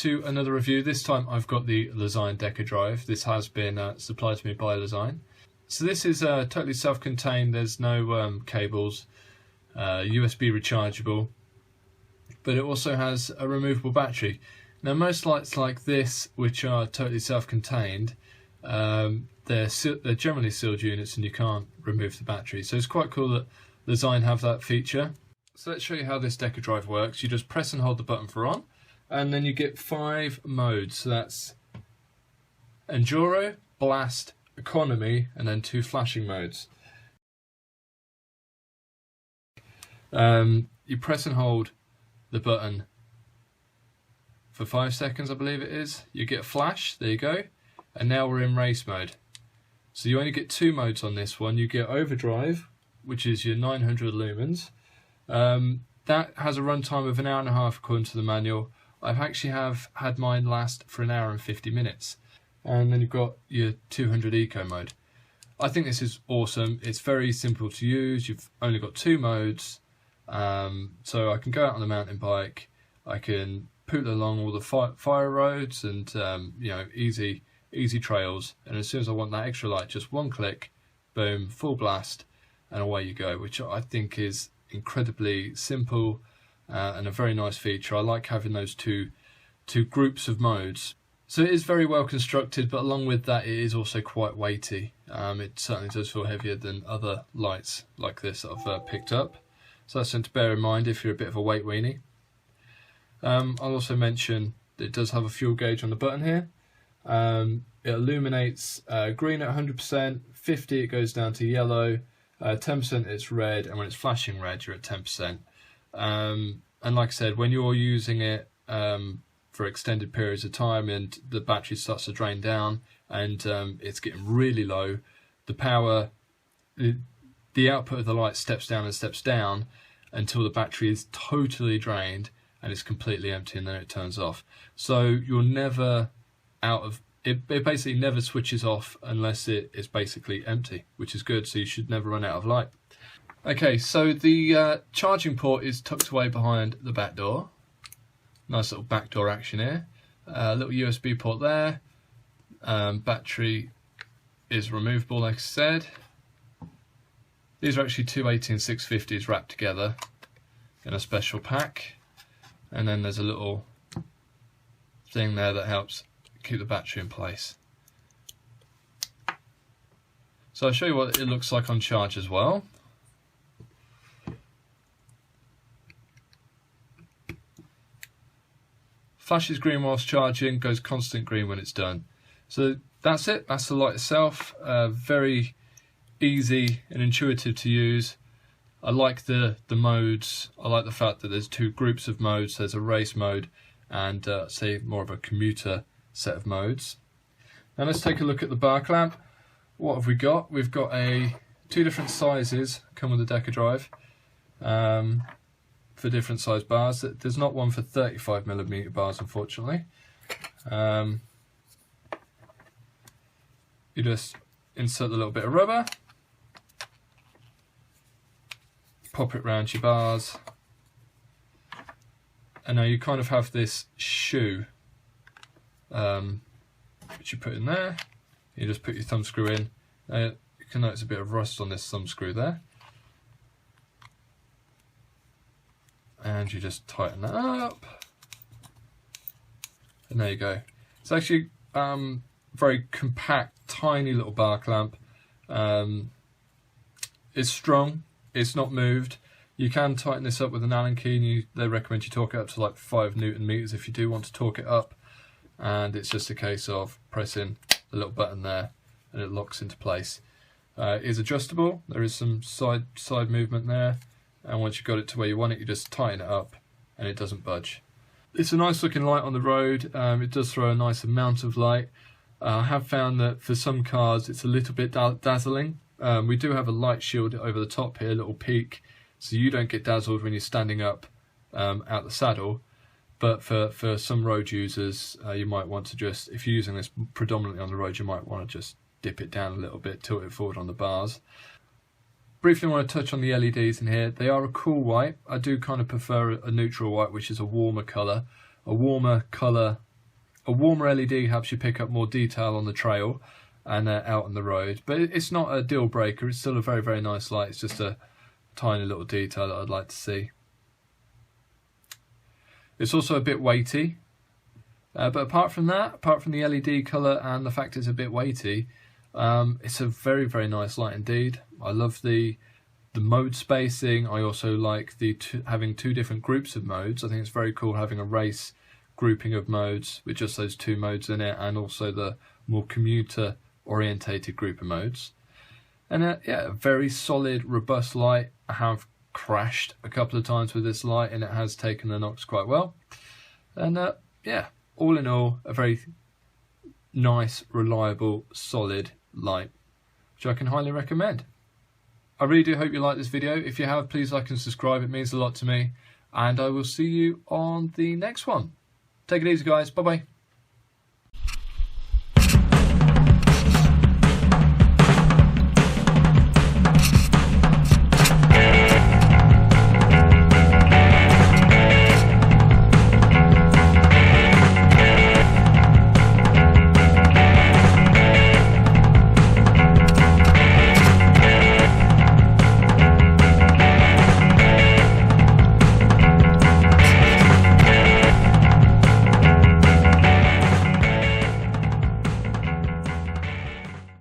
to another review. This time I've got the Lezyne Deca drive. This has been supplied to me by Lezyne. So this is totally self-contained. There's no cables, USB rechargeable, but it also has a removable battery. Now most lights like this, which are totally self-contained, they're generally sealed units and you can't remove the battery. So it's quite cool that Lezyne have that feature. So let's show you how this Deca drive works. You just press and hold the button for on, and then you get 5 modes. So that's enduro, blast, economy, and then 2 flashing modes. You press and hold the button for 5 seconds, I believe it is. You get a flash, there you go, and now we're in race mode. So you only get 2 modes on this one. You get overdrive, which is your 900 lumens. That has a runtime of 1.5 hours according to the manual. I've actually had mine last for 1 hour and 50 minutes. And then you've got your 200 eco mode. I think this is awesome. It's very simple to use. You've only got 2 modes. So I can go out on the mountain bike. I can poot along all the fire roads and you know, easy trails. And as soon as I want that extra light, just one click, boom, full blast, and away you go. Which I think is incredibly simple and a very nice feature. I like having those two groups of modes. So it is very well constructed, but along with that it is also quite weighty. It certainly does feel heavier than other lights like this that I've picked up. So that's something to bear in mind if you're a bit of a weight weenie. I'll also mention that it does have a fuel gauge on the button here. It illuminates green at 100%, 50 it goes down to yellow, 10% it's red, and when it's flashing red you're at 10%. And like I said, when you're using it for extended periods of time and the battery starts to drain down and it's getting really low, the power, the output of the light steps down and steps down until the battery is totally drained and it's completely empty, and then it turns off. So you're never out of it. It basically never switches off unless it is basically empty, which is good. So you should never run out of light. Okay, so the charging port is tucked away behind the back door. Nice little back door action here. Little USB port there. Battery is removable, like I said. These are actually 2 18650s wrapped together in a special pack. And then there's a little thing there that helps keep the battery in place. So I'll show you what it looks like on charge as well. Flashes green whilst charging, goes constant green when it's done. So that's it, that's the light itself. Very easy and intuitive to use. I like the modes. I like the fact that there's 2 groups of modes. There's a race mode and say more of a commuter set of modes. Now let's take a look at the bar clamp. What have we got? We've got 2 different sizes come with the Deca drive for different size bars. There's not one for 35mm bars, unfortunately. You just insert the little bit of rubber, pop it around your bars, and now you kind of have this shoe which you put in there. You just put your thumb screw in. You can notice a bit of rust on this thumb screw there, and you just tighten that up, and there you go. It's actually very compact, tiny little bar clamp. It's strong, it's not moved. You can tighten this up with an Allen key, and they recommend you torque it up to like 5 Newton meters if you do want to torque it up. And it's just a case of pressing the little button there and it locks into place. It is adjustable. There is some side movement there, and once you've got it to where you want it, you just tighten it up and it doesn't budge. It's a nice looking light on the road. It does throw a nice amount of light. I have found that for some cars it's a little bit dazzling. We do have a light shield over the top here, a little peak, so you don't get dazzled when you're standing up out the saddle. But for some road users, you might want to just, if you're using this predominantly on the road, you might want to just dip it down a little bit, tilt it forward on the bars. Briefly want to touch on the LEDs in here. They are a cool white. I do kind of prefer a neutral white, which is a warmer colour. A warmer colour A warmer LED helps you pick up more detail on the trail and out on the road, but it's not a deal breaker. It's still a very, very nice light. It's just a tiny little detail that I'd like to see. It's also a bit weighty, but apart from that, apart from the LED colour and the fact it's a bit weighty, it's a very, very nice light indeed. I love the mode spacing. I also like having two different groups of modes. I think it's very cool having a race grouping of modes with just those two modes in it, and also the more commuter orientated group of modes. And yeah, a very solid, robust light. I have crashed a couple of times with this light and it has taken the knocks quite well. And yeah, all in all, a very nice, reliable, solid light, which I can highly recommend. I really do hope you like this video. If you have, please like and subscribe. It means a lot to me. And I will see you on the next one. Take it easy, guys. Bye-bye.